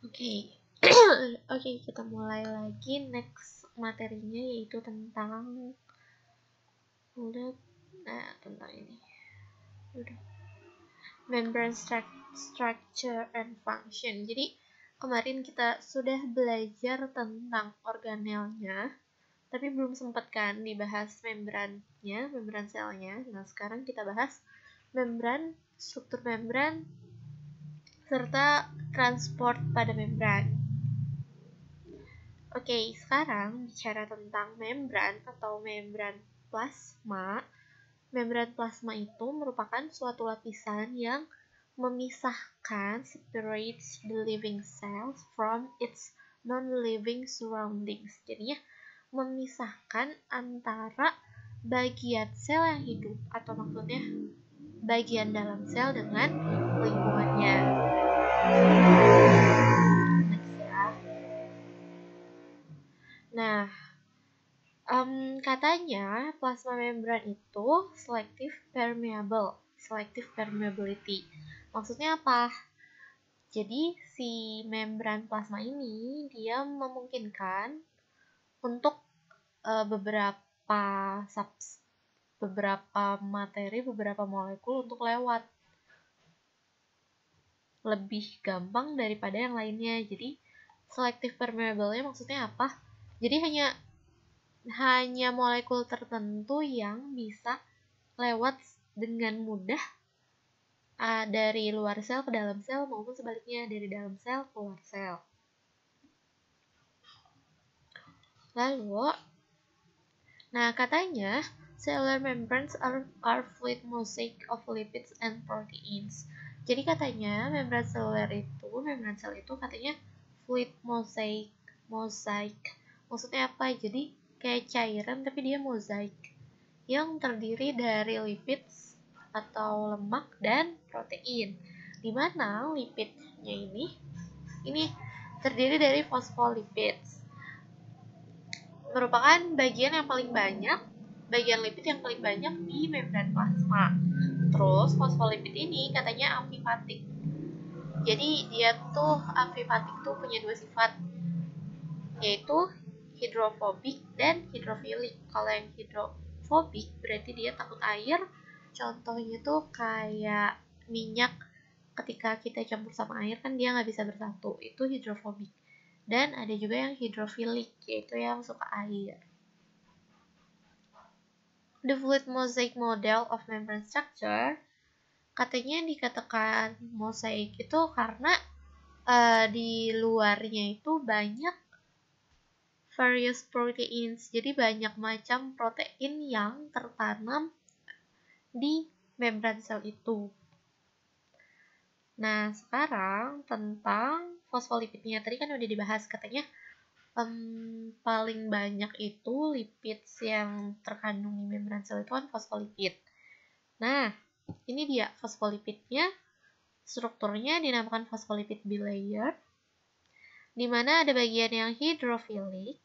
Oke. Oke, kita mulai lagi next materinya yaitu tentang tentang ini. Membrane structure and function. Jadi kemarin kita sudah belajar tentang organelnya, tapi belum sempat kan dibahas membrannya, membran selnya. Nah, sekarang kita bahas membran, struktur membran, serta transport pada membran. Oke, sekarang bicara tentang membran atau membran plasma. Membran plasma itu merupakan suatu lapisan yang memisahkan, separates the living cells from its non-living surroundings. Jadinya memisahkan antara bagian sel yang hidup atau maksudnya bagian dalam sel dengan lingkungannya. Nah, katanya plasma membran itu selective permeability. Maksudnya apa? Jadi si membran plasma ini dia memungkinkan untuk beberapa materi, beberapa molekul untuk lewat lebih gampang daripada yang lainnya. Jadi selective permeable-nya maksudnya apa? Jadi hanya molekul tertentu yang bisa lewat dengan mudah dari luar sel ke dalam sel maupun sebaliknya dari dalam sel ke luar sel. Lalu, katanya cellular membranes are fluid mosaic of lipids and proteins. Jadi katanya membran sel itu katanya fluid mosaic. Maksudnya apa? Jadi kayak cairan tapi dia mozaik yang terdiri dari lipids atau lemak dan protein. Di mana lipidnya ini terdiri dari fosfolipids. Merupakan bagian lipid yang paling banyak di membran plasma. Terus fosfolipid ini katanya amfifatik. Jadi dia tuh amfifatik tuh punya dua sifat, yaitu hidrofobik dan hidrofilik. Kalau yang hidrofobik berarti dia takut air. Contohnya tuh kayak minyak, ketika kita campur sama air kan dia nggak bisa bersatu, itu hidrofobik. Dan ada juga yang hidrofilik, yaitu yang suka air. The fluid mosaic model of membrane structure, katanya dikatakan mosaik itu karena di luarnya itu banyak various proteins, jadi banyak macam protein yang tertanam di membran sel itu. Nah, sekarang tentang fosfolipidnya, tadi kan udah dibahas, katanya paling banyak itu lipids yang terkandung di membran sel itu kan fosfolipid. Nah, ini dia fosfolipidnya, strukturnya dinamakan fosfolipid bilayer, di mana ada bagian yang hidrofilik,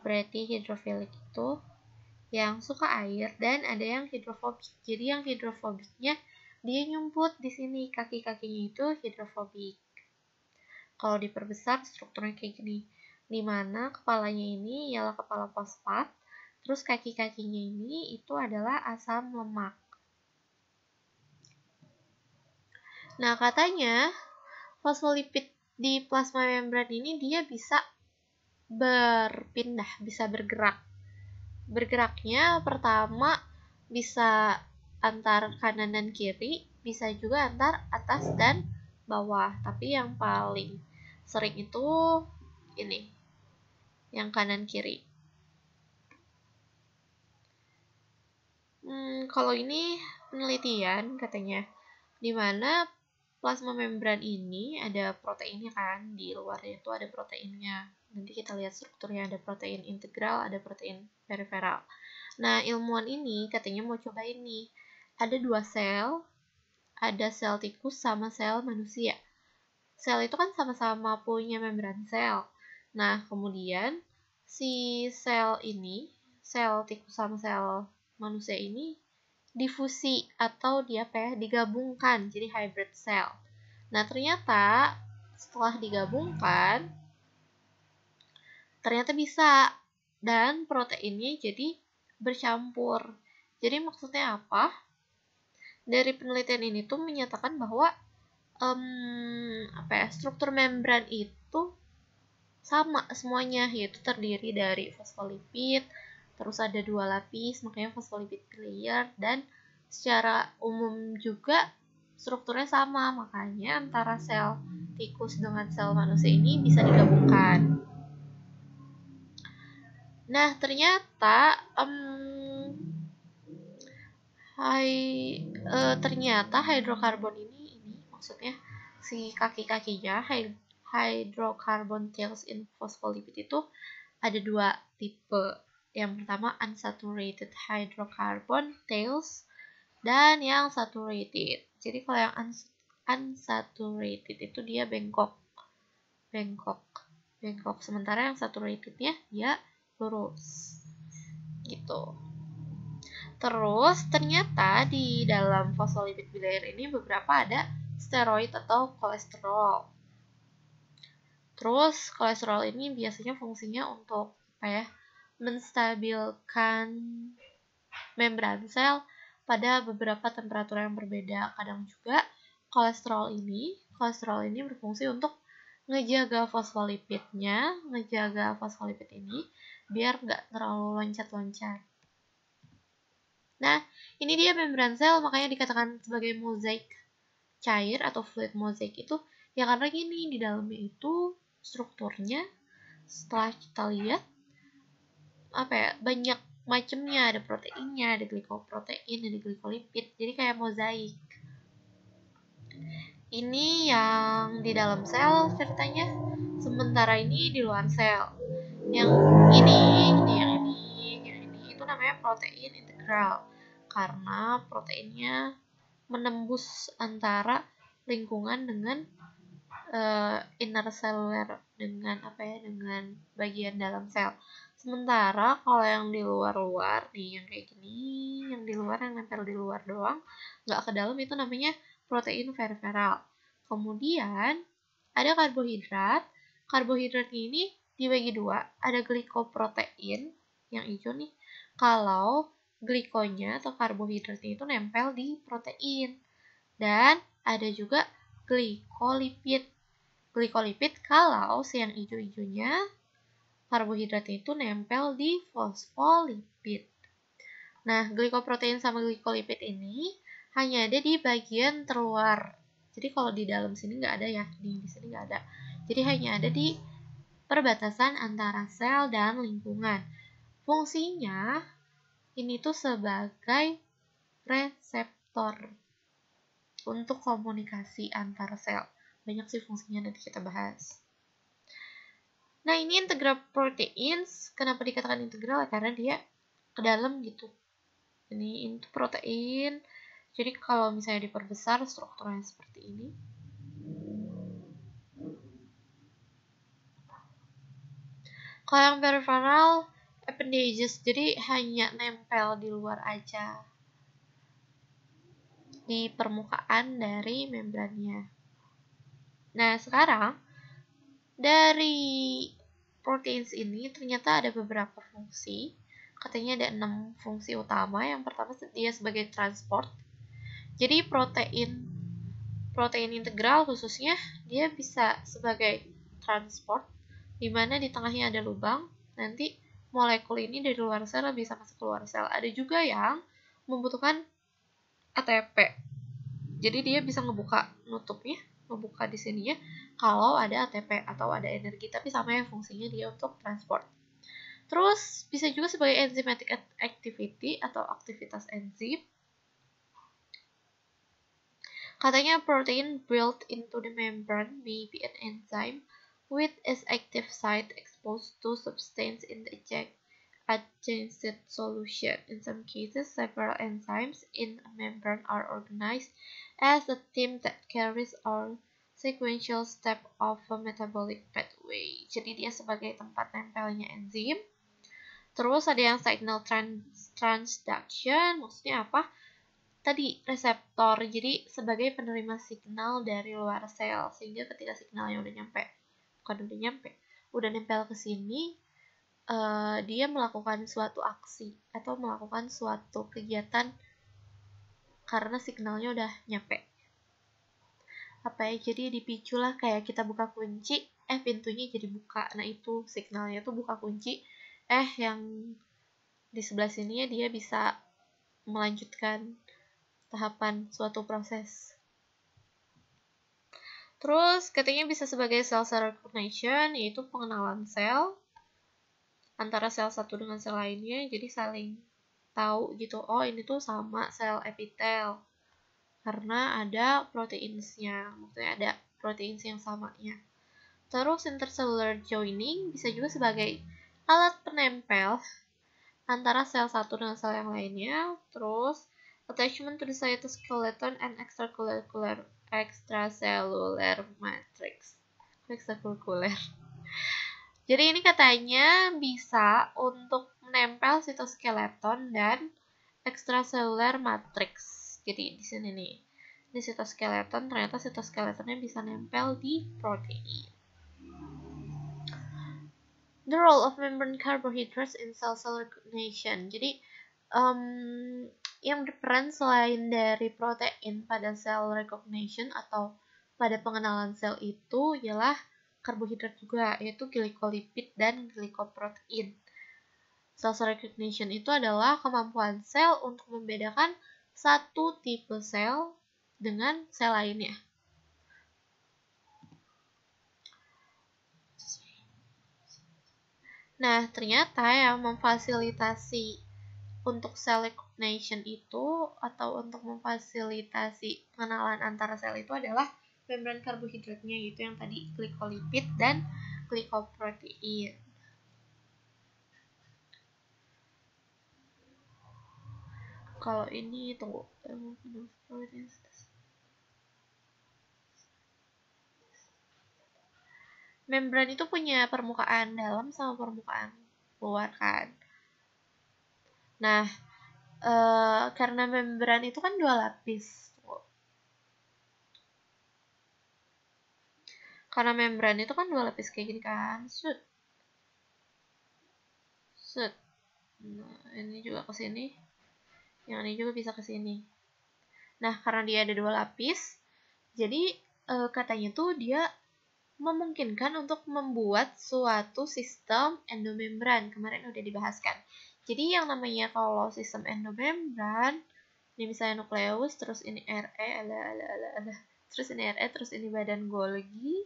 berarti hidrofilik itu yang suka air, dan ada yang hidrofobik. Jadi yang hidrofobiknya dia nyumput di sini, kaki-kakinya itu hidrofobik. Kalau diperbesar strukturnya kayak gini, di mana kepalanya ini ialah kepala fosfat, terus kaki-kakinya ini itu adalah asam lemak. Nah, katanya fosfolipid di plasma membran ini dia bisa berpindah, bisa bergerak. Bergeraknya pertama bisa antar kanan dan kiri, bisa juga antar atas dan bawah. Tapi yang paling sering itu ini, yang kanan kiri. Kalau ini penelitian katanya, dimana plasma membran ini ada proteinnya kan, di luarnya itu ada proteinnya. Nanti kita lihat strukturnya, ada protein integral, ada protein periferal. Nah, ilmuwan ini katanya mau coba ini. Ada dua sel, ada sel tikus sama sel manusia. Sel itu kan sama-sama punya membran sel. Nah, kemudian si sel ini, sel tikus sama sel manusia ini difusi atau digabungkan jadi hybrid cell. Nah, ternyata setelah digabungkan ternyata bisa, dan proteinnya jadi bercampur. Jadi maksudnya apa? Dari penelitian ini tuh menyatakan bahwa struktur membran itu sama semuanya, yaitu terdiri dari fosfolipid, terus ada 2 lapis, makanya fosfolipid layer, dan secara umum juga strukturnya sama, makanya antara sel tikus dengan sel manusia ini bisa digabungkan. Nah, ternyata ternyata hidrokarbon ini maksudnya si kaki-kakinya hydrocarbon tails in phospholipid itu ada 2 tipe. Yang pertama unsaturated hydrocarbon tails dan yang saturated. Jadi kalau yang unsaturated itu dia bengkok. Sementara yang saturatednya dia lurus. Gitu. Terus ternyata di dalam phospholipid bilayer ini beberapa ada steroid atau kolesterol. Terus kolesterol ini biasanya fungsinya untuk menstabilkan membran sel pada beberapa temperatur yang berbeda. Kadang juga kolesterol ini berfungsi untuk ngejaga fosfolipid ini biar nggak terlalu loncat-loncat. Nah, ini dia membran sel, makanya dikatakan sebagai mozaik cair atau fluid mozaik itu ya karena gini, di dalamnya itu strukturnya setelah kita lihat banyak macamnya, ada proteinnya, ada glikoprotein, ada glikolipid, jadi kayak mozaik. Ini yang di dalam sel ceritanya, sementara ini di luar sel. Yang ini itu namanya protein integral karena proteinnya menembus antara lingkungan dengan inner cellular dengan bagian dalam sel. Sementara kalau yang di luar nih, yang kayak gini, yang di luar, yang nempel di luar doang, nggak ke dalam, itu namanya protein peripheral. Kemudian ada karbohidrat. Karbohidrat ini dibagi 2, ada glikoprotein yang hijau nih. Kalau glikonya atau karbohidratnya itu nempel di protein. Dan ada juga glikolipid. Glikolipid kalau si yang hijau-hijaunya karbohidratnya itu nempel di fosfolipid. Nah, glikoprotein sama glikolipid ini hanya ada di bagian terluar. Jadi kalau di dalam sini nggak ada ya, di sini nggak ada. Jadi hanya ada di perbatasan antara sel dan lingkungan. Fungsinya ini tuh sebagai reseptor untuk komunikasi antar sel. Banyak sih fungsinya, nanti kita bahas. Nah, ini integral proteins. Kenapa dikatakan integral? Karena dia ke dalam gitu. Ini protein. Jadi kalau misalnya diperbesar strukturnya seperti ini. Kalau yang peripheral appendages, jadi hanya nempel di luar aja, di permukaan dari membrannya. Nah, sekarang dari proteins ini ternyata ada beberapa fungsi. Katanya ada 6 fungsi utama. Yang pertama dia sebagai transport. Jadi protein integral khususnya dia bisa sebagai transport, di mana di tengahnya ada lubang. Nanti molekul ini dari luar sel bisa masuk keluar sel. Ada juga yang membutuhkan ATP. Jadi dia bisa ngebuka di sininya kalau ada ATP atau ada energi, tapi sama yang fungsinya dia untuk transport. Terus bisa juga sebagai enzymatic activity atau aktivitas enzim. Katanya protein built into the membrane may be an enzyme with its active site exposed to substance in the adjacent solution. In some cases, several enzymes in a membrane are organized as a team that carries out sequential step of a metabolic pathway. Jadi dia sebagai tempat nempelnya enzim. Terus ada yang signal transduction, maksudnya apa? tadi reseptor, jadi sebagai penerima signal dari luar sel, sehingga ketika signalnya udah nempel ke sini, dia melakukan suatu aksi atau melakukan suatu kegiatan karena signalnya udah nyampe. Apa ya, jadi dipiculah kayak kita buka kunci, pintunya jadi buka. Nah itu signalnya tuh buka kunci, yang di sebelah sini ya dia bisa melanjutkan tahapan suatu proses. Terus katanya bisa sebagai cell recognition, yaitu pengenalan sel antara sel satu dengan sel lainnya, jadi saling tahu gitu, oh ini tuh sama sel epitel karena ada proteinsnya, maksudnya ada proteins yang samanya. Terus intercellular joining bisa juga sebagai alat penempel antara sel satu dengan sel yang lainnya. Terus attachment to the cytoskeleton and extracellular matrix. Extracellular. Jadi ini katanya bisa untuk menempel sitoskeleton dan extracellular matrix. Jadi di sini nih, di sitoskeleton ternyata sitoskeletonnya bisa nempel di protein. The role of membrane carbohydrates in cell recognition. Jadi yang berperan selain dari protein pada cell recognition atau pada pengenalan sel itu ialah karbohidrat juga, yaitu glikolipid dan glikoprotein. Cell recognition itu adalah kemampuan sel untuk membedakan satu tipe sel dengan sel lainnya. Nah, ternyata yang memfasilitasi untuk cell recognition itu atau untuk memfasilitasi pengenalan antara sel itu adalah membran karbohidratnya, yaitu yang tadi glikolipid dan glikoprotein. Kalau ini tunggu, membran itu punya permukaan dalam sama permukaan luar kan. Nah, karena membran itu kan dua lapis. Karena membran itu kan dua lapis kayak gini kan. Set. Nah, ini juga ke sini. Yang ini juga bisa ke sini. Nah, karena dia ada dua lapis, jadi katanya tuh dia memungkinkan untuk membuat suatu sistem endomembran. Kemarin udah dibahaskan. Jadi yang namanya kalau sistem endomembran, ini misalnya nukleus, terus ini RE, terus ini RE, terus ini badan Golgi,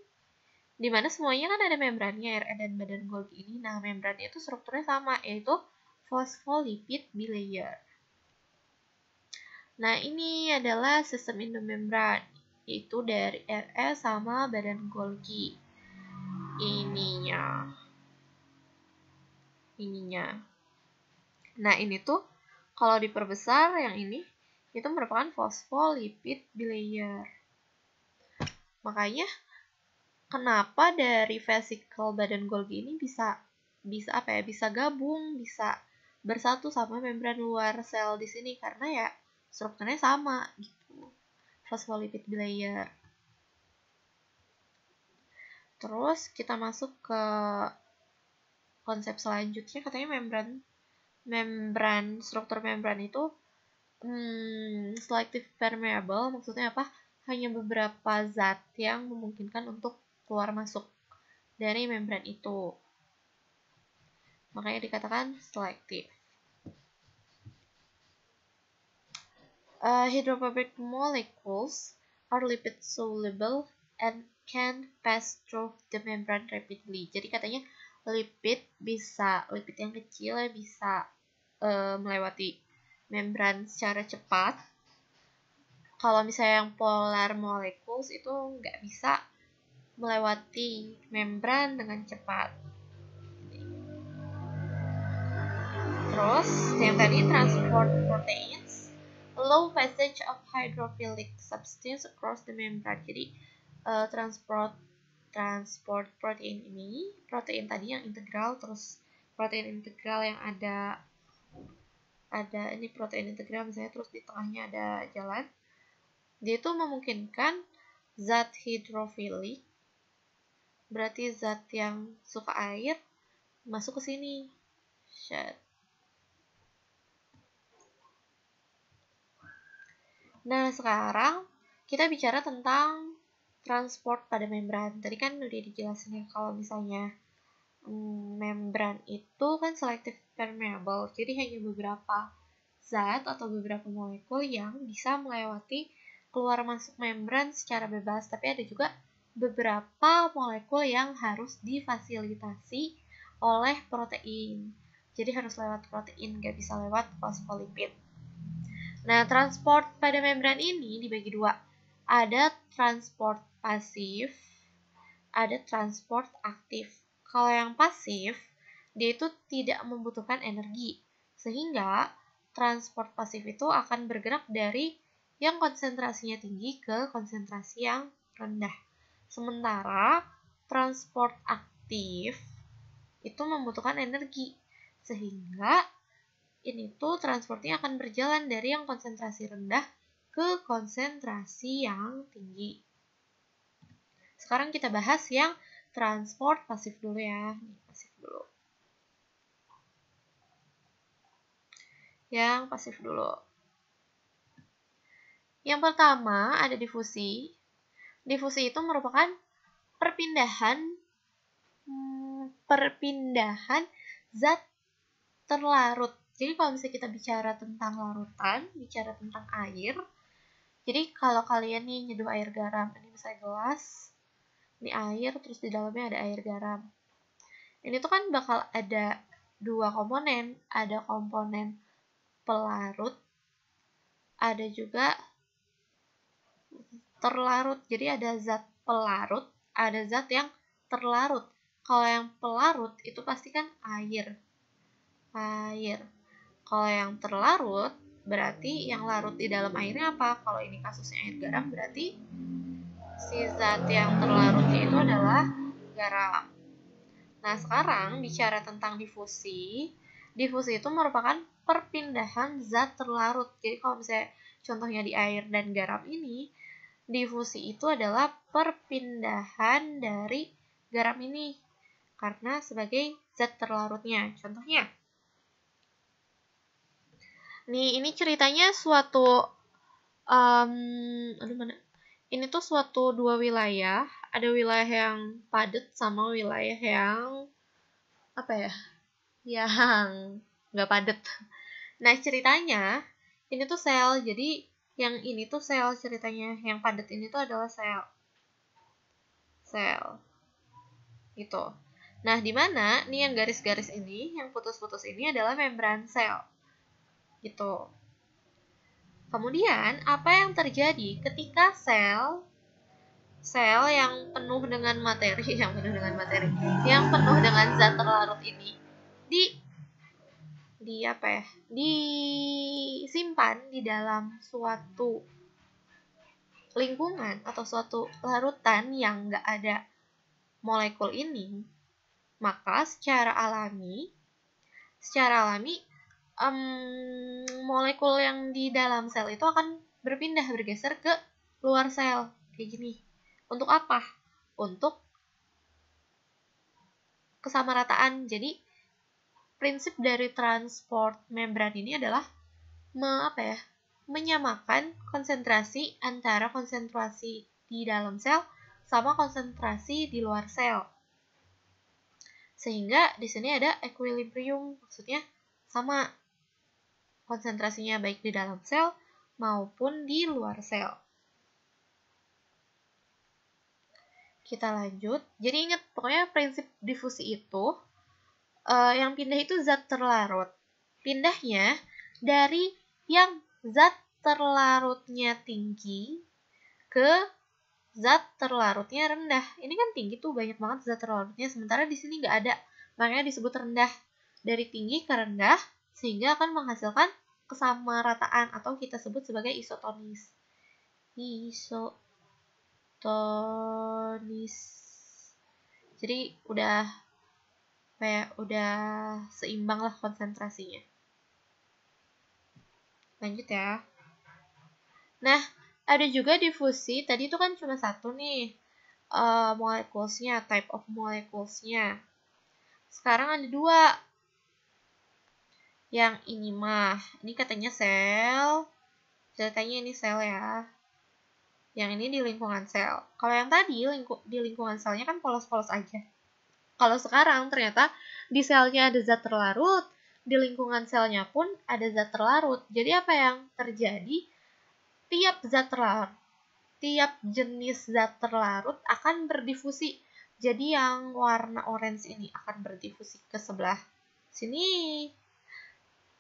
dimana semuanya kan ada membrannya, RE dan badan Golgi ini. Nah, membrannya itu strukturnya sama, yaitu phospholipid bilayer. Nah, ini adalah sistem endomembran, yaitu dari RE sama badan Golgi. Ininya. Nah, ini tuh kalau diperbesar yang ini itu merupakan phospholipid bilayer. Makanya kenapa dari vesicle badan Golgi ini bisa gabung, bisa bersatu sama membran luar sel di sini karena ya strukturnya sama gitu. Phospholipid bilayer. Terus kita masuk ke konsep selanjutnya, katanya struktur membran itu selective permeable, maksudnya apa? Hanya beberapa zat yang memungkinkan untuk keluar masuk dari membran itu. Makanya dikatakan selective. Hydrophobic molecules are lipid soluble and can pass through the membrane rapidly. Jadi katanya lipid yang kecil bisa melewati membran secara cepat. Kalau misalnya yang polar molecules itu nggak bisa melewati membran dengan cepat. Terus yang tadi transport proteins, low passage of hydrophilic substance across the membrane. Jadi transport protein ini, protein tadi yang integral, terus protein integral yang ada ada ini protein integral misalnya, terus di tengahnya ada jalan, dia itu memungkinkan zat hidrofilik, berarti zat yang suka air, masuk ke sini. Nah, sekarang kita bicara tentang transport pada membran. Tadi kan udah dijelasin ya, kalau misalnya membran itu kan selective permeable, jadi hanya beberapa zat atau beberapa molekul yang bisa melewati keluar masuk membran secara bebas, tapi ada juga beberapa molekul yang harus difasilitasi oleh protein, jadi harus lewat protein, nggak bisa lewat fosfolipid. Nah, transport pada membran ini dibagi dua, ada transport pasif, ada transport aktif. Kalau yang pasif, dia itu tidak membutuhkan energi, sehingga transport pasif itu akan bergerak dari yang konsentrasinya tinggi ke konsentrasi yang rendah. Sementara transport aktif itu membutuhkan energi, sehingga ini tuh transportnya akan berjalan dari yang konsentrasi rendah ke konsentrasi yang tinggi. Sekarang kita bahas yang transport pasif dulu ya. Pasif dulu. Yang pasif dulu. Yang pertama ada difusi. Difusi itu merupakan perpindahan zat terlarut. Jadi kalau misalnya kita bicara tentang larutan, bicara tentang air, jadi kalau kalian nih nyeduh air garam, ini misalnya gelas, ini air, terus di dalamnya ada air garam. Ini tuh kan bakal ada dua komponen, ada komponen pelarut, ada juga terlarut. Jadi ada zat pelarut, ada zat yang terlarut. Kalau yang pelarut itu pasti kan air. Kalau yang terlarut berarti yang larut di dalam airnya apa? Kalau ini kasusnya air garam, berarti si zat yang terlarutnya itu adalah garam. Nah, sekarang bicara tentang difusi. Difusi itu merupakan perpindahan zat terlarut. Jadi kalau misalnya contohnya di air dan garam ini, difusi itu adalah perpindahan dari garam ini karena sebagai zat terlarutnya. Contohnya, nih ini ceritanya suatu ini tuh suatu dua wilayah. Ada wilayah yang padat sama wilayah yang yang nggak padat. Nah, ceritanya ini tuh sel. Jadi yang ini tuh sel ceritanya. Yang padat ini tuh adalah sel. Gitu. Nah, di mana nih yang garis-garis ini, yang putus-putus ini adalah membran sel. Gitu. Kemudian, apa yang terjadi ketika sel yang penuh dengan materi, yang penuh dengan zat terlarut ini disimpan di dalam suatu lingkungan atau suatu larutan yang nggak ada molekul ini, maka secara alami molekul yang di dalam sel itu akan bergeser ke luar sel kayak gini. Untuk apa? Untuk kesamarataan. Jadi prinsip dari transport membran ini adalah menyamakan konsentrasi antara konsentrasi di dalam sel sama konsentrasi di luar sel. Sehingga di sini ada equilibrium, maksudnya sama konsentrasinya baik di dalam sel maupun di luar sel. Kita lanjut. Jadi ingat, pokoknya prinsip difusi itu yang pindah itu zat terlarut. Pindahnya dari yang zat terlarutnya tinggi ke zat terlarutnya rendah. Ini kan tinggi tuh, banyak banget zat terlarutnya, sementara di sini nggak ada. Makanya disebut rendah. Dari tinggi ke rendah, sehingga akan menghasilkan kesamarataan atau kita sebut sebagai isotonis. Jadi udah seimbang lah konsentrasinya. Lanjut ya. Nah, ada juga difusi. Tadi itu kan cuma satu nih molekulesnya, type of molekulesnya. Sekarang ada dua. Yang ini mah, ini katanya sel. Ceritanya ini sel ya. Yang ini di lingkungan sel. Kalau yang tadi di lingkungan selnya kan polos-polos aja. Kalau sekarang ternyata di selnya ada zat terlarut, di lingkungan selnya pun ada zat terlarut. Jadi apa yang terjadi? Tiap jenis zat terlarut akan berdifusi. Jadi yang warna orange ini akan berdifusi ke sebelah sini.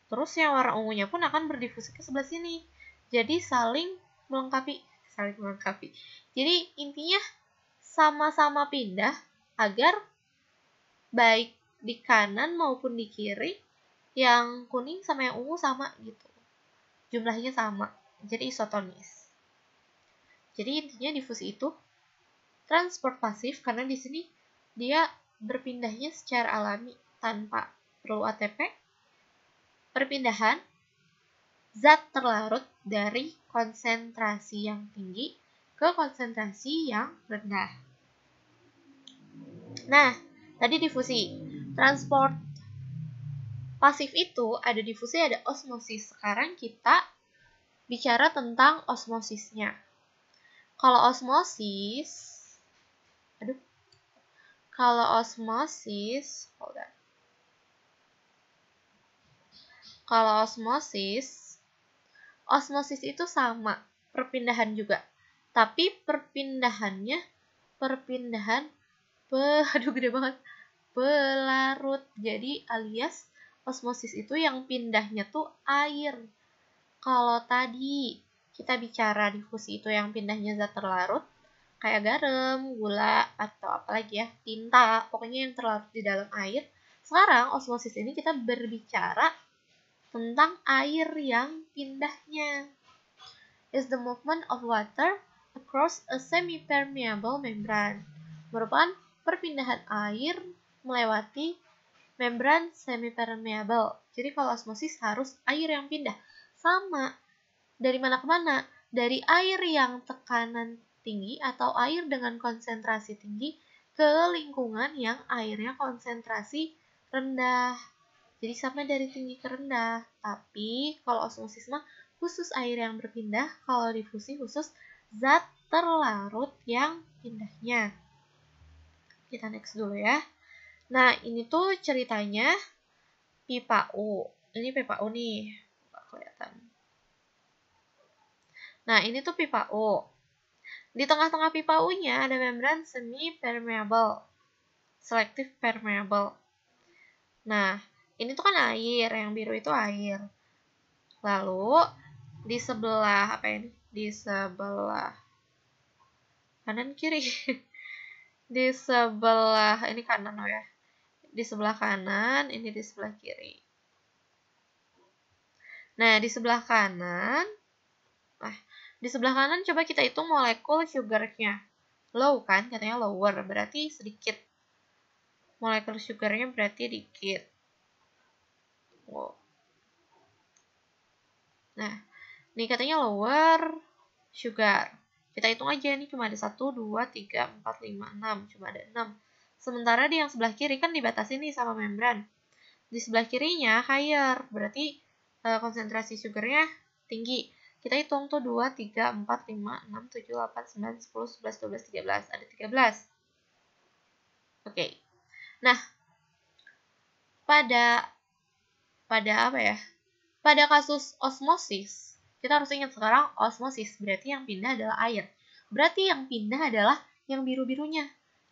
Terus yang warna ungunya pun akan berdifusi ke sebelah sini. Jadi saling melengkapi. Jadi intinya sama-sama pindah agar baik di kanan maupun di kiri yang kuning sama yang ungu sama gitu. Jumlahnya sama. Jadi isotonis. Jadi intinya difusi itu transport pasif karena di sini dia berpindahnya secara alami tanpa perlu ATP. Perpindahan zat terlarut dari konsentrasi yang tinggi ke konsentrasi yang rendah. Nah, tadi difusi. Transport pasif itu ada difusi, ada osmosis. Sekarang kita bicara tentang osmosisnya. Kalau osmosis, Kalau osmosis itu sama, perpindahan juga. Tapi perpindahan gede banget, pelarut. Jadi alias osmosis itu yang pindahnya tuh air. Kalau tadi kita bicara difusi itu yang pindahnya zat terlarut, kayak garam, gula, atau apalagi ya, tinta, pokoknya yang terlarut di dalam air. Sekarang osmosis ini kita berbicara tentang air yang pindahnya. Is the movement of water across a semi-permeable membrane. Merupakan perpindahan air melewati membran semi-permeable. Jadi kalau osmosis harus air yang pindah. Sama. Dari mana ke mana? Dari air yang tekanan tinggi atau air dengan konsentrasi tinggi ke lingkungan yang airnya konsentrasi rendah. Jadi sama dari tinggi ke rendah. Tapi kalau osmosis mah khusus air yang berpindah, kalau difusi khusus zat terlarut yang pindahnya. Kita next dulu ya. Nah, ini tuh ceritanya pipa U. Ini pipa U nih. Nggak kelihatan. Nah, ini tuh pipa U. Di tengah-tengah pipa U-nya ada membran semi-permeable. Selective permeable. Nah, ini tuh kan air, yang biru itu air. Lalu di sebelah apa ini? Di sebelah kanan kiri. Di sebelah ini kanan ya. Di sebelah kanan, ini di sebelah kiri. Nah, di sebelah kanan coba kita hitung molekul sugarnya. Low kan, katanya lower, berarti sedikit. Molekul sugarnya berarti dikit. Wow. Nah, ini katanya lower sugar. Kita hitung aja, ini cuma ada 1, 2, 3, 4, 5, 6. Cuma ada 6. Sementara di yang sebelah kiri kan dibatasi nih sama membran. Di sebelah kirinya higher, berarti konsentrasi sugarnya tinggi. Kita hitung tuh 2, 3, 4, 5, 6, 7, 8, 9, 10, 11, 12, 13. Ada 13. Oke. Nah, pada apa ya? Pada kasus osmosis, kita harus ingat sekarang osmosis, berarti yang pindah adalah air. Berarti yang pindah adalah yang biru-birunya,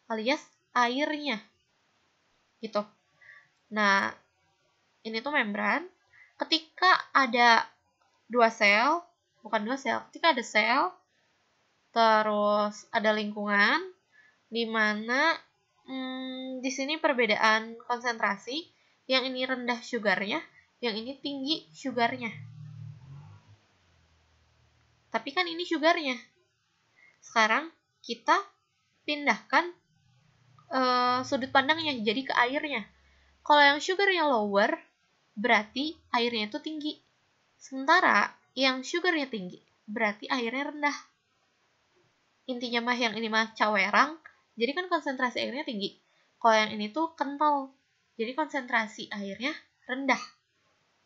alias airnya. Gitu. Nah, ini tuh membran. Ketika ada ketika ada sel, terus ada lingkungan, di mana di sini perbedaan konsentrasi, yang ini rendah sugarnya, yang ini tinggi sugarnya. Tapi kan ini sugarnya. Sekarang kita pindahkan sudut pandangnya jadi ke airnya. Kalau yang sugarnya lower, berarti airnya itu tinggi. Sementara yang sugarnya tinggi, berarti airnya rendah. Intinya mah yang ini mah cawerang, jadi kan konsentrasi airnya tinggi. Kalau yang ini tuh kental, jadi konsentrasi airnya rendah.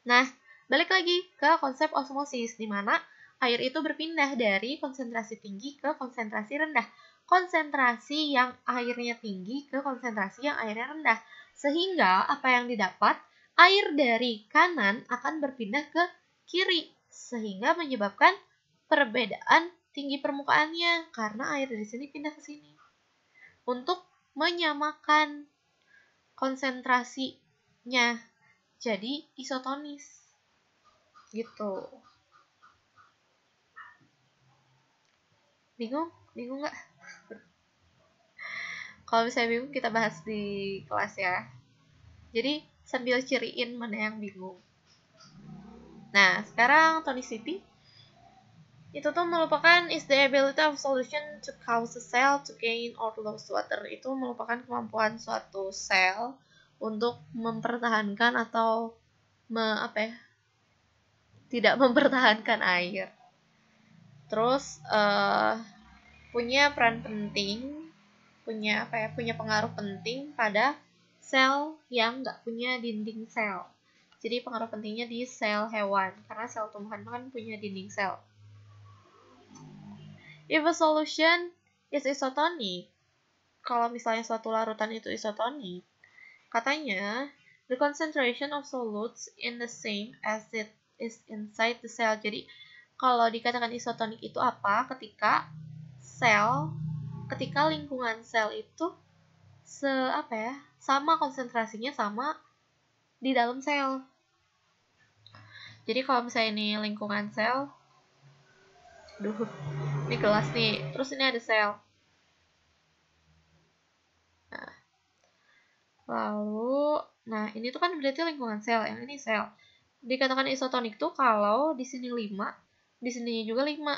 Nah, balik lagi ke konsep osmosis, di mana air itu berpindah dari konsentrasi tinggi ke konsentrasi rendah. Konsentrasi yang airnya tinggi ke konsentrasi yang airnya rendah. Sehingga apa yang didapat, air dari kanan akan berpindah ke kiri. Sehingga menyebabkan perbedaan tinggi permukaannya, karena air dari sini pindah ke sini. Untuk menyamakan konsentrasinya, jadi isotonis. Gitu. Bingung? Bingung nggak? Kalau misalnya bingung, kita bahas di kelas ya. Jadi, sambil ciriin mana yang bingung. Nah, sekarang tonicity. Itu tuh merupakan is the ability of solution to cause a cell to gain or lose water. Itu merupakan kemampuan suatu sel untuk mempertahankan atau tidak mempertahankan air. Terus punya peran penting, punya pengaruh penting pada sel yang nggak punya dinding sel. Jadi pengaruh pentingnya di sel hewan, karena sel tumbuhan kan punya dinding sel. If a solution is isotonic, kalau misalnya suatu larutan itu isotonik, katanya the concentration of solutes in the same as it is inside the cell. Jadi kalau dikatakan isotonik itu apa? Ketika lingkungan sel itu sama konsentrasinya sama di dalam sel. Jadi kalau misalnya ini lingkungan sel, ini gelas nih, terus ini ada sel. Nah, ini tuh kan berarti lingkungan sel, yang ini sel. Dikatakan isotonik tuh kalau di sini 5, di sininya juga 5.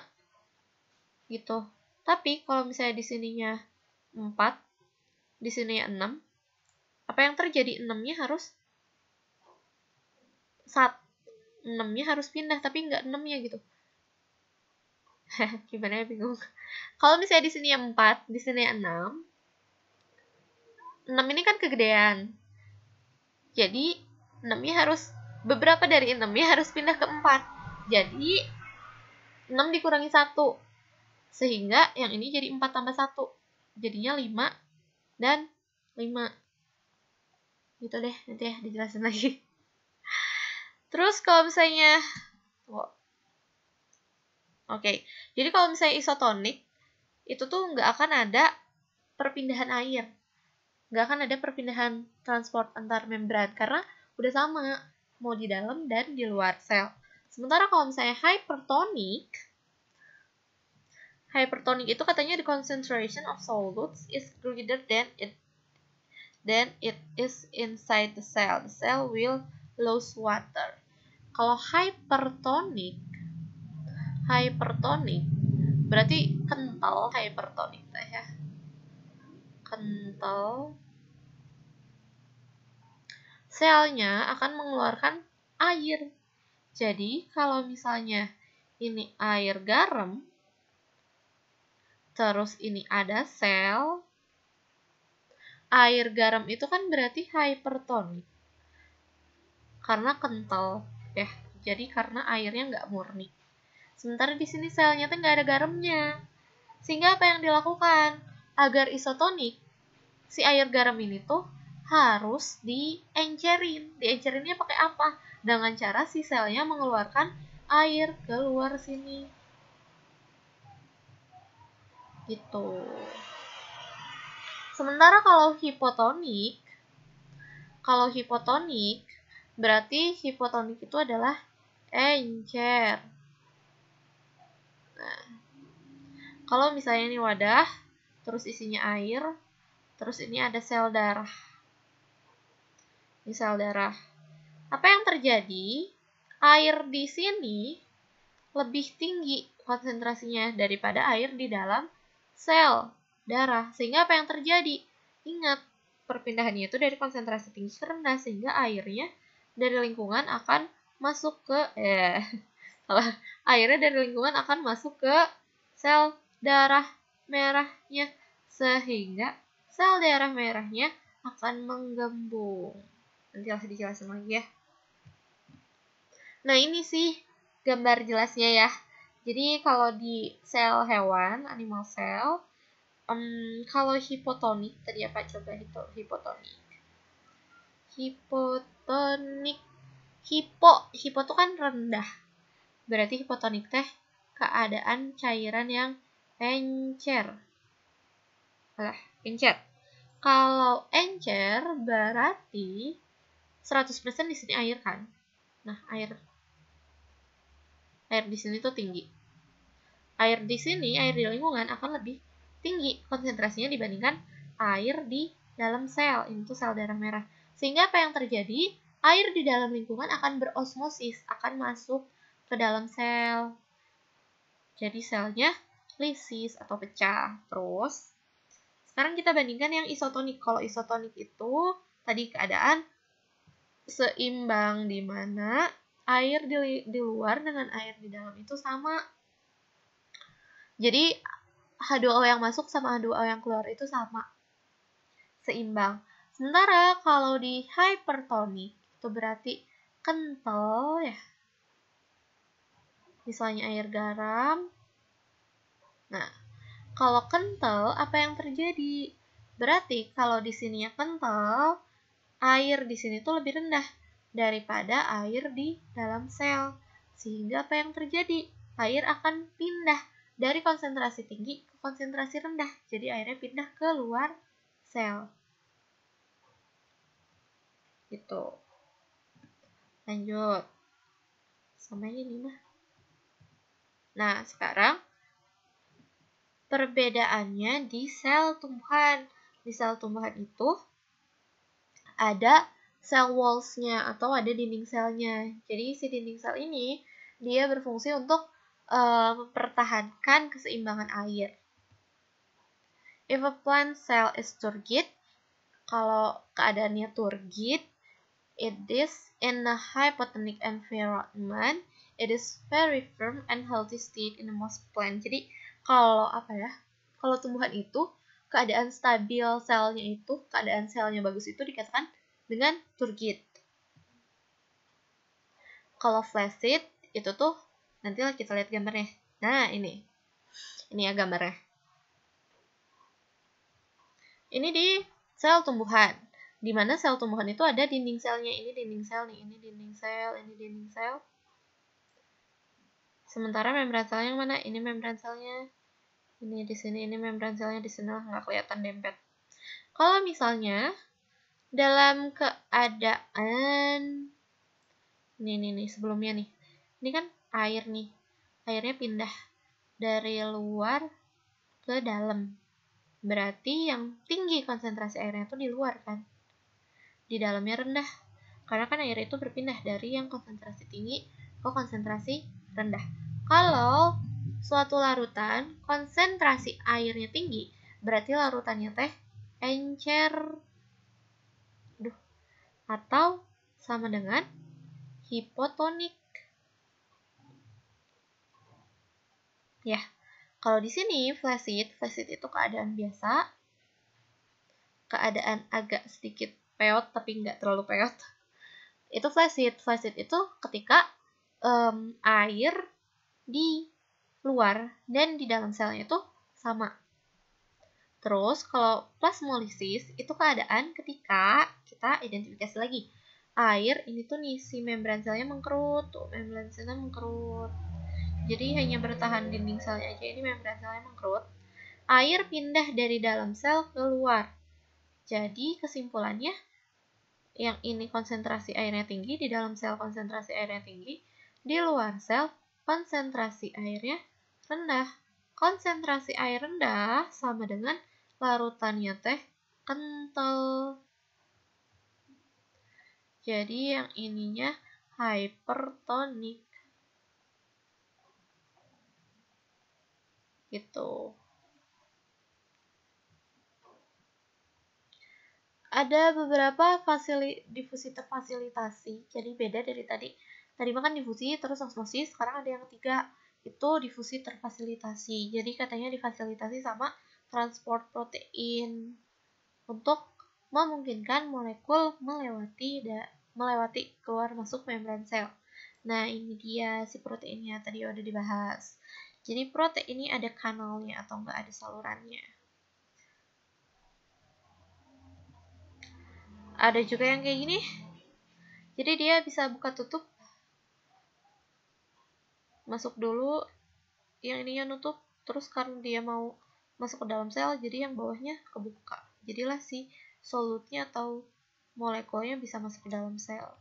Gitu. Tapi kalau misalnya di sininya 4, di sininya 6, apa yang terjadi? 6-nya harus 6-nya harus pindah, tapi nggak 6-nya gitu. Gimana ya, bingung. Kalau misalnya di sini 4, di sini 6, 6 ini kan kegedean. Jadi 6-nya harus, beberapa dari 6-nya harus pindah ke 4. Jadi 6 dikurangi 1. Sehingga yang ini jadi 4 tambah 1. Jadinya 5 dan 5. Gitu deh, nanti ya dijelasin lagi. Terus kalau misalnya jadi kalau misalnya isotonik, itu tuh nggak akan ada perpindahan air. Nggak akan ada perpindahan transport antar membran, karena udah sama, mau di dalam dan di luar sel. Sementara kalau misalnya hypertonic itu katanya the concentration of solutes is greater than it is inside the cell. The cell will lose water. Kalau hypertonic berarti kental, hypertonic ya. Kental. Selnya akan mengeluarkan air. Jadi kalau misalnya ini air garam, terus ini ada sel, air garam itu kan berarti hypertonic. Karena kental ya. Jadi karena airnya nggak murni. Sementara di sini selnya tuh nggak ada garamnya. Sehingga apa yang dilakukan? Agar isotonik, si air garam ini tuh harus diencerin. Diencerinnya pakai apa? Dengan cara si selnya mengeluarkan air keluar sini. Gitu. Sementara kalau hipotonik, berarti hipotonik itu adalah encer. Nah, kalau misalnya ini wadah, terus isinya air, terus ini ada sel darah. Ini sel darah. Apa yang terjadi? Air di sini lebih tinggi konsentrasinya daripada air di dalam sel darah. Sehingga apa yang terjadi? Ingat, perpindahannya itu dari konsentrasi tinggi ke rendah, sehingga airnya dari lingkungan akan masuk ke Airnya dari lingkungan akan masuk ke sel darah merahnya, sehingga sel darah merahnya akan menggembung. Nanti harus dijelasin lagi ya. Nah, ini sih gambar jelasnya ya. Jadi kalau di sel hewan, animal cell, kalau hipotonik, tadi apa coba hipotonik? Hipotonik, hipo itu kan rendah. Berarti hipotonik teh keadaan cairan yang encer. Encer. Kalau encer berarti 100% di sini air kan. Nah, air di sini tuh tinggi. Air di sini, air di lingkungan akan lebih tinggi konsentrasinya dibandingkan air di dalam sel. Ini tuh sel darah merah. Sehingga apa yang terjadi? Air di dalam lingkungan akan berosmosis, akan masuk ke dalam sel. Jadi selnya lisis atau pecah. Terus, sekarang kita bandingkan yang isotonik. Kalau isotonik itu tadi keadaan seimbang di mana air di luar dengan air di dalam itu sama. Jadi H2O yang masuk sama H2O yang keluar itu sama. Seimbang. Sementara kalau di hypertonik itu berarti kental ya. Misalnya air garam. Nah, kalau kental apa yang terjadi? Berarti kalau di sininya kental, air di sini tuh lebih rendah daripada air di dalam sel. Sehingga apa yang terjadi? Air akan pindah dari konsentrasi tinggi ke konsentrasi rendah. Jadi airnya pindah ke luar sel. Gitu. Lanjut. Sampai ini mah. Nah, sekarang perbedaannya di sel tumbuhan. Di sel tumbuhan itu ada cell walls-nya atau ada dinding selnya. Jadi si dinding sel ini dia berfungsi untuk mempertahankan keseimbangan air. If a plant cell is turgid, kalau keadaannya turgid, it is in a hypotonic environment, it is very firm and healthy state in the most plant. Jadi kalau kalau tumbuhan itu keadaan stabil selnya itu, keadaan selnya bagus itu dikatakan dengan turgid. Kalau flaccid itu tuh nanti kita lihat gambarnya. Nah, ini ya gambarnya. Ini di sel tumbuhan. Di mana sel tumbuhan itu ada dinding selnya. Ini dinding sel nih, ini dinding sel, ini dinding sel. Sementara membran selnya yang mana? Ini membran selnya. Ini di sini, ini membran selnya di sini lah, nggak kelihatan dempet. Kalau misalnya dalam keadaan ini sebelumnya nih. Ini kan air nih. Airnya pindah dari luar ke dalam. Berarti yang tinggi konsentrasi airnya itu di luar kan. Di dalamnya rendah. Karena kan air itu berpindah dari yang konsentrasi tinggi ke konsentrasi rendah. Kalau suatu larutan konsentrasi airnya tinggi, berarti larutannya teh encer. Atau sama dengan hipotonik. Ya, kalau di sini flaccid itu keadaan biasa, keadaan agak sedikit peot tapi nggak terlalu peot. Itu flaccid itu ketika air di luar dan di dalam selnya itu sama. Terus kalau plasmolisis itu keadaan ketika kita identifikasi lagi air ini tuh nih si membran selnya mengkerut, tuh membran selnya mengkerut. Jadi hanya bertahan dinding selnya aja, ini membran selnya mengkerut. Air pindah dari dalam sel keluar. Jadi kesimpulannya yang ini konsentrasi airnya tinggi, di dalam sel konsentrasi airnya tinggi, di luar sel konsentrasi airnya rendah. Konsentrasi air rendah sama dengan larutannya teh kental. Jadi yang ininya hypertonik. Gitu. Ada beberapa difusitor fasilitasi, jadi beda dari tadi. Tadi makan difusi terus osmosis, sekarang ada yang ketiga, itu difusi terfasilitasi. Jadi katanya difasilitasi sama transport protein untuk memungkinkan molekul melewati keluar masuk membran sel. Nah, ini dia si proteinnya, tadi udah dibahas. Jadi protein ini ada kanalnya atau enggak ada salurannya. Ada juga yang kayak gini. Jadi dia bisa buka tutup. Masuk dulu, yang ininya nutup, terus karena dia mau masuk ke dalam sel, jadi yang bawahnya kebuka. Jadilah si solutnya atau molekulnya bisa masuk ke dalam sel.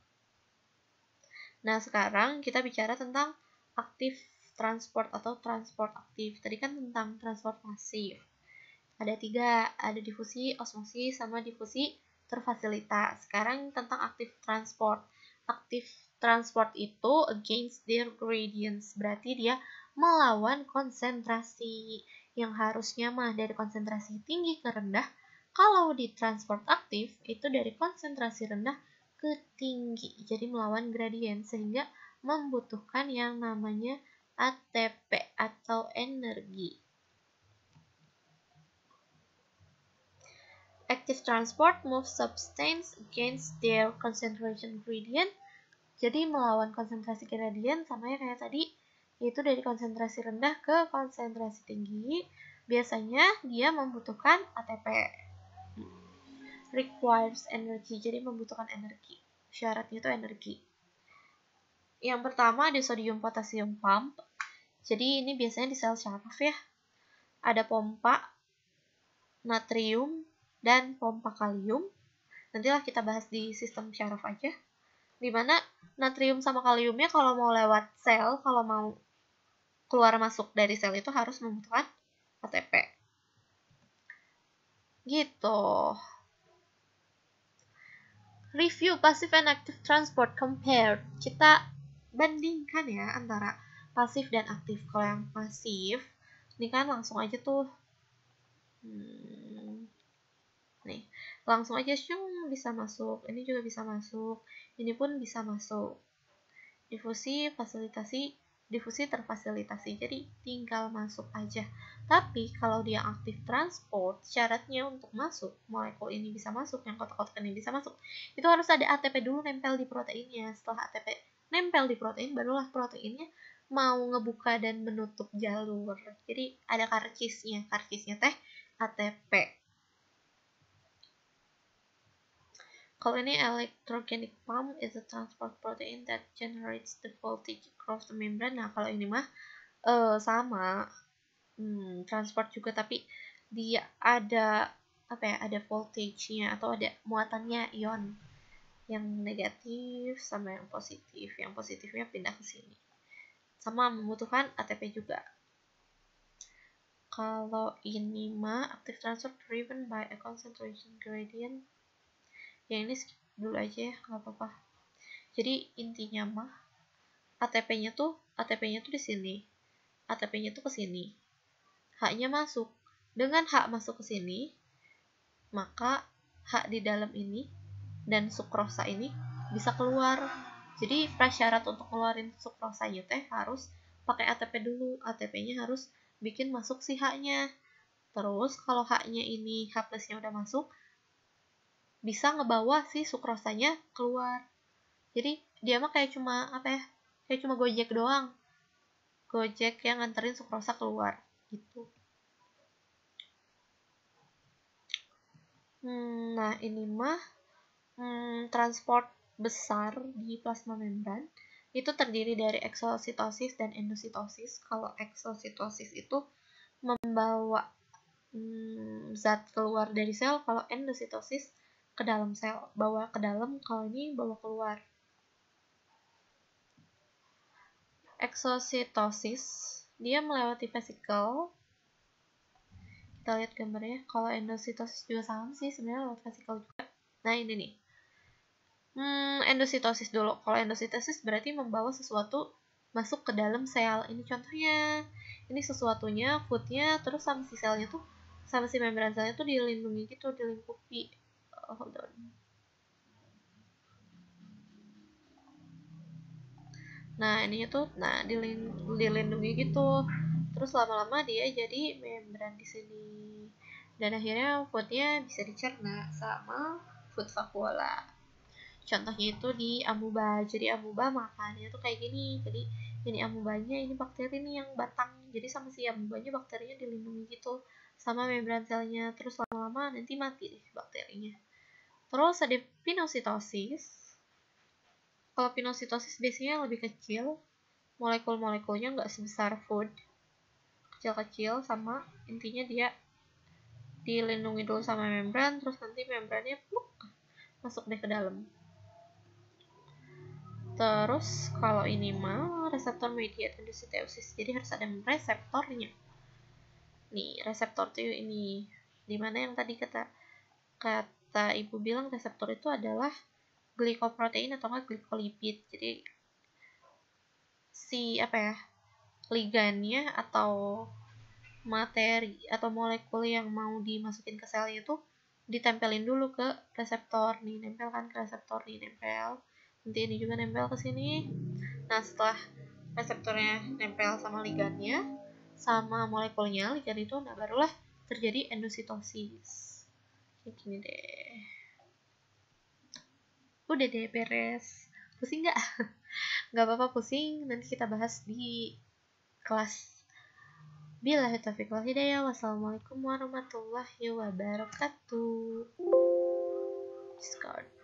Nah, sekarang kita bicara tentang aktif transport atau transport aktif. Tadi kan tentang transport pasif. Ada 3, ada difusi, osmosis, sama difusi terfasilitas. Sekarang tentang aktif transport. Aktif transport itu against their gradients, berarti dia melawan konsentrasi yang harusnya mah dari konsentrasi tinggi ke rendah. Kalau di transport aktif itu dari konsentrasi rendah ke tinggi, jadi melawan gradien sehingga membutuhkan yang namanya ATP atau energi. Active transport moves substance against their concentration gradient. Jadi melawan konsentrasi gradien sama ya kayak tadi, yaitu dari konsentrasi rendah ke konsentrasi tinggi. Biasanya dia membutuhkan ATP. Requires energy, jadi membutuhkan energi. Syaratnya itu energi. Yang pertama ada sodium potasium pump. Jadi ini biasanya di sel syaraf ya. Ada pompa natrium dan pompa kalium. Nantilah kita bahas di sistem syaraf aja. Dimana natrium sama kaliumnya kalau mau lewat sel, kalau mau keluar masuk dari sel itu harus membutuhkan ATP. Gitu. Review passive and active transport compared. Kita bandingkan ya antara pasif dan aktif. Kalau yang pasif, ini kan langsung aja tuh. Nih, langsung aja bisa masuk. Ini juga bisa masuk. Ini pun bisa masuk. Difusi terfasilitasi. Jadi tinggal masuk aja. Tapi kalau dia aktif transport, syaratnya untuk masuk, molekul ini bisa masuk, yang kotak-kotak ini bisa masuk, itu harus ada ATP dulu nempel di proteinnya. Setelah ATP nempel di protein, barulah proteinnya mau ngebuka dan menutup jalur. Jadi ada karcisnya teh ATP. Kalau ini electrogenic pump is a transport protein that generates the voltage across the membrane. Nah, kalau ini mah sama transport juga, tapi dia ada ada voltage-nya atau ada muatannya ion yang negatif sama yang positif. Yang positifnya pindah ke sini. Sama membutuhkan ATP juga. Kalau ini mah active transport driven by a concentration gradient. Yang ini skip dulu aja ya, nggak apa-apa. Jadi intinya mah ATP-nya tuh di sini. ATP-nya tuh ke sini. H-nya masuk. Dengan H masuk ke sini, maka H di dalam ini dan sukrosa ini bisa keluar. Jadi prasyarat untuk keluarin sukrosanya teh harus pakai ATP dulu. ATP-nya harus bikin masuk si H-nya. Terus kalau H-nya ini H plus-nya udah masuk, bisa ngebawa si sukrosanya keluar. Jadi dia mah kayak cuma kayak cuma gojek doang. Gojek yang nganterin sukrosa keluar gitu. Nah, ini mah transport besar di plasma membran itu terdiri dari eksositosis dan endositosis. Kalau eksositosis itu membawa zat keluar dari sel, kalau endositosis ke dalam sel, bawa ke dalam, kalau ini bawa keluar. Eksositosis dia melewati vesikel. Kita lihat gambarnya. Kalau endositosis juga sama sih sebenarnya, lewat vesikel juga. Nah, ini nih. Endositosis dulu. Kalau endositosis berarti membawa sesuatu masuk ke dalam sel. Ini contohnya. Ini sesuatunya, foodnya, terus sama si selnya tuh, sama si membran selnya tuh dilindungi gitu, dilingkupi. Hold on. Nah ini tuh dilindungi gitu, terus lama-lama dia jadi membran di sini, dan akhirnya foodnya bisa dicerna sama food vakuola. Contohnya itu di amuba. Jadi amuba makannya tuh kayak gini. Jadi ini amubanya, ini bakteri nih yang batang. Jadi sama si amubanya bakterinya dilindungi gitu sama membran selnya. Terus lama-lama nanti mati deh bakterinya. Terus ada pinositosis. Kalau pinositosis biasanya lebih kecil. Molekul-molekulnya nggak sebesar food. Kecil-kecil, sama intinya dia dilindungi dulu sama membran. Terus nanti membrannya pluk, masuk deh ke dalam. Terus kalau ini mah reseptor mediated endocytosis, jadi harus ada reseptornya. Nih reseptor tuh ini, dimana yang tadi kata ibu bilang reseptor itu adalah glikoprotein atau enggak glikolipid. Jadi si ligannya atau materi atau molekul yang mau dimasukin ke selnya itu ditempelin dulu ke reseptor nih, nempel kan ke reseptor nih, nempel. Nanti ini juga nempel ke sini. Nah setelah reseptornya nempel sama ligannya sama molekulnya, ligan itu, nah barulah terjadi endositosis. Kayak gini deh. Udah deh, beres. Pusing nggak? Nggak apa-apa pusing, nanti kita bahas di kelas. Billahi taufiq wal hidayah. Wassalamualaikum warahmatullahi wabarakatuh. Discord.